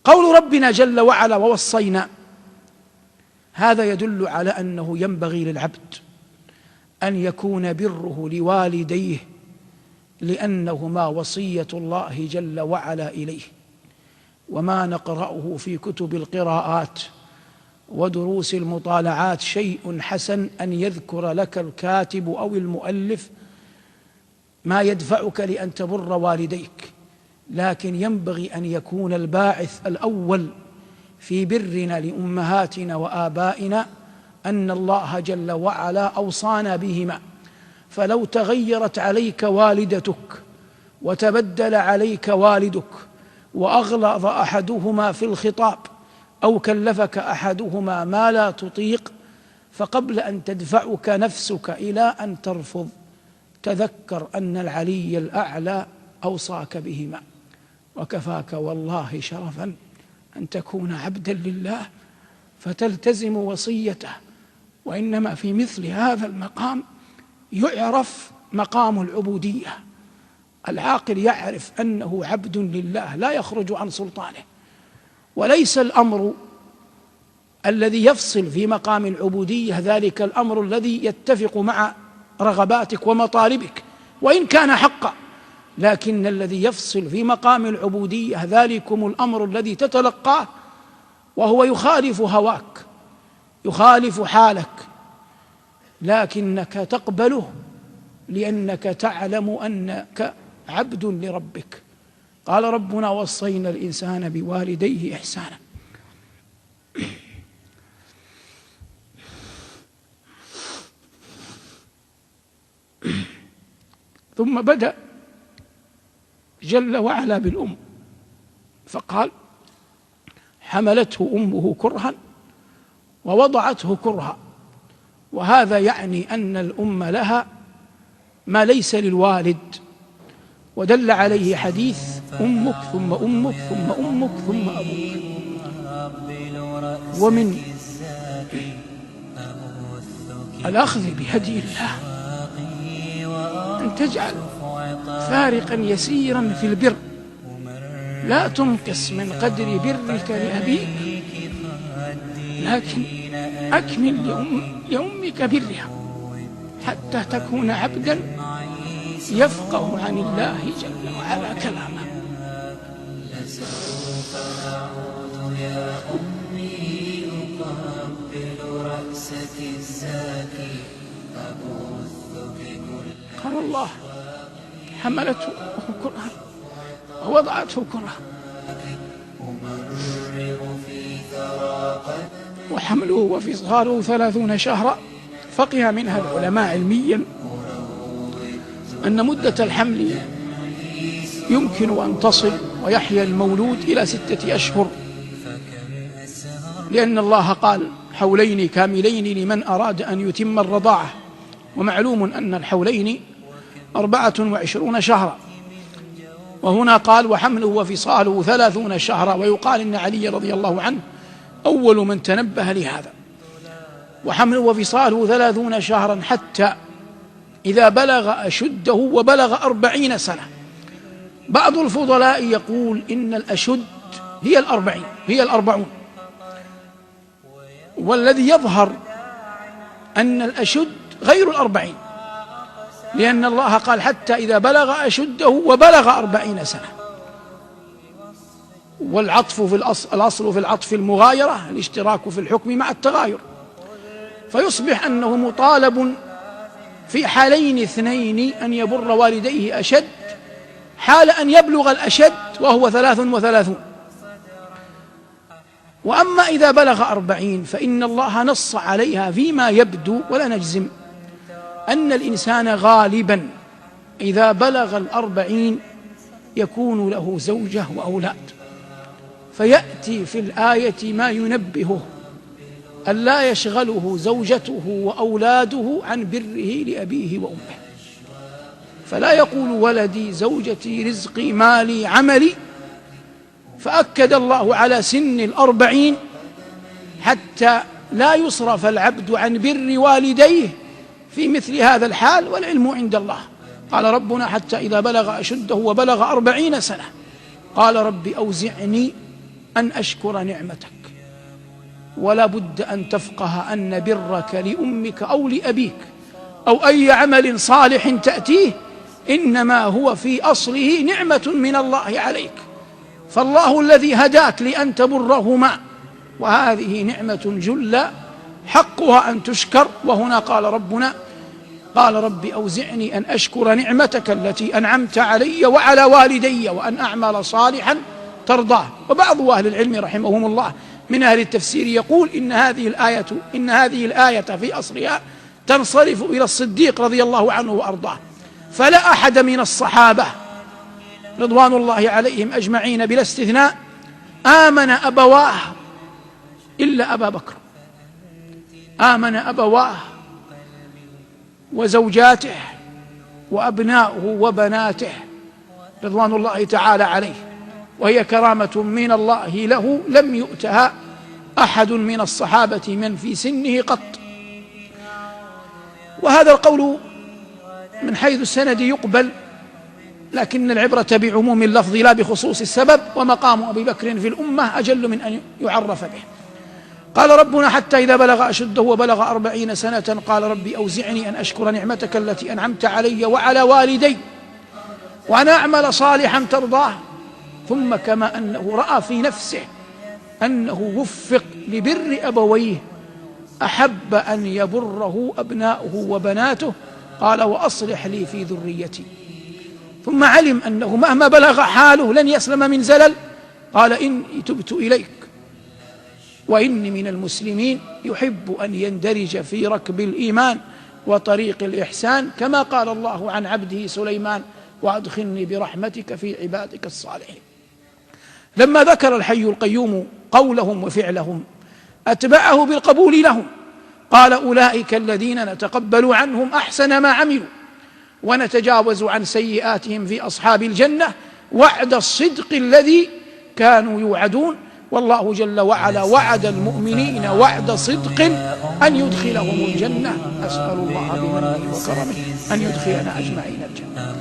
قول ربنا جل وعلا ووصينا، هذا يدل على أنه ينبغي للعبد أن يكون بره لوالديه، لأنهما وصية الله جل وعلا إليه. وما نقرأه في كتب القراءات ودروس المطالعات شيء حسن أن يذكر لك الكاتب أو المؤلف ما يدفعك لأن تبر والديك، لكن ينبغي أن يكون الباعث الأول في برنا لأمهاتنا وآبائنا أن الله جل وعلا أوصانا بهما. فلو تغيرت عليك والدتك وتبدل عليك والدك وأغلظ أحدهما في الخطاب أو كلفك أحدهما ما لا تطيق، فقبل أن تدفعك نفسك إلى أن ترفض تذكر أن العلي الأعلى أوصاك بهما. وكفاك والله شرفا أن تكون عبدا لله فتلتزم وصيته. وإنما في مثل هذا المقام يعرف مقام العبودية. العاقل يعرف أنه عبد لله لا يخرج عن سلطانه، وليس الأمر الذي يفصل في مقام العبودية ذلك الأمر الذي يتفق مع رغباتك ومطالبك وإن كان حقا، لكن الذي يفصل في مقام العبودية ذلكم الأمر الذي تتلقاه وهو يخالف هواك يخالف حالك، لكنك تقبله لأنك تعلم أنك عبد لربك. قال ربنا وصينا الإنسان بوالديه إحسانا. ثم بدأ جل وعلا بالأم فقال حملته أمه كرها ووضعته كرها، وهذا يعني أن الأم لها ما ليس للوالد، ودل عليه حديث أمك ثم أمك ثم أمك ثم أبوك. ومن الأخذ بهدي الله أن تجعل فارقا يسيرا في البر، لا تنقص من قدر برك لأبيك، لكن أكمل لأمك برها حتى تكون عبدا يفقه عن الله جل وعلا كلامه. لسوف أعود يا أمي أقبل رأسك الزاكي أبث بكل. قال الله حملته كرها ووضعته كرها، وحمله وفصاله 30 شهرا. فقه منها العلماء علميا أن مدة الحمل يمكن أن تصل ويحيا المولود إلى 6 أشهر، لأن الله قال حولين كاملين لمن أراد أن يتم الرضاعة، ومعلوم أن الحولين 24 شهرا. وهنا قال وحمله وفصاله 30 شهرا، ويقال إن علي رضي الله عنه أول من تنبه لهذا. وحمله وفصاله 30 شهرا حتى إذا بلغ أشده وبلغ 40 سنة. بعض الفضلاء يقول إن الأشد هي 40، والذي يظهر أن الأشد غير 40، لأن الله قال حتى إذا بلغ أشده وبلغ 40 سنة. والعطف في الأصل في العطف المغايرة، الاشتراك في الحكم مع التغاير، فيصبح أنه مطالب في حالين اثنين أن يبر والديه أشد، حال أن يبلغ الأشد وهو 33. وأما إذا بلغ 40 فإن الله نص عليها فيما يبدو ولا نجزم أن الإنسان غالبا إذا بلغ 40 يكون له زوجة وأولاد، فيأتي في الآية ما ينبهه أن لا يشغله زوجته وأولاده عن بره لأبيه وأمه. فلا يقول ولدي زوجتي رزقي مالي عملي، فأكد الله على سن 40 حتى لا يصرف العبد عن بر والديه في مثل هذا الحال، والعلم عند الله. قال ربنا حتى إذا بلغ أشده وبلغ 40 سنة قال رب أوزعني أن أشكر نعمتك، ولا بد أن تفقه أن برك لأمك أو لأبيك أو أي عمل صالح تأتيه إنما هو في أصله نعمة من الله عليك، فالله الذي هداك لأن تبرهما، وهذه نعمة جلة حقها أن تشكر. وهنا قال ربنا: قال رب أوزعني أن أشكر نعمتك التي أنعمت علي وعلى والدي وأن أعمل صالحا ترضاه. وبعض أهل العلم رحمهم الله من أهل التفسير يقول إن هذه الآية في أصلها تنصرف إلى الصديق رضي الله عنه وأرضاه، فلا أحد من الصحابة رضوان الله عليهم أجمعين بلا استثناء آمن أبواه إلا أبا بكر، آمن أبواه وزوجاته وأبناؤه وبناته رضوان الله تعالى عليه، وهي كرامة من الله له لم يؤتها أحد من الصحابة من في سنه قط. وهذا القول من حيث السند يقبل، لكن العبرة بعموم اللفظ لا بخصوص السبب، ومقام أبي بكر في الأمة أجل من أن يعرف به. قال ربنا: حتى إذا بلغ أشده وبلغ 40 سنة قال ربي أوزعني أن أشكر نعمتك التي أنعمت علي وعلى والدي وأن أعمل صالحا ترضاه. ثم كما أنه رأى في نفسه أنه وفق لبر أبويه أحب أن يبره أبناؤه وبناته، قال: وأصلح لي في ذريتي. ثم علم أنه مهما بلغ حاله لن يسلم من زلل، قال: إني تبت إليك وإني من المسلمين، يحب أن يندرج في ركب الإيمان وطريق الإحسان، كما قال الله عن عبده سليمان: وأدخلني برحمتك في عبادك الصالحين. لما ذكر الحي القيوم قولهم وفعلهم أتبعه بالقبول لهم، قال: أولئك الذين نتقبل عنهم أحسن ما عملوا ونتجاوز عن سيئاتهم في أصحاب الجنة وعد الصدق الذي كانوا يوعدون. والله جل وعلا وعد المؤمنين وعد صدق أن يدخلهم الجنة. أسأل الله بمنه وكرمه أن يدخلنا أجمعين الجنة.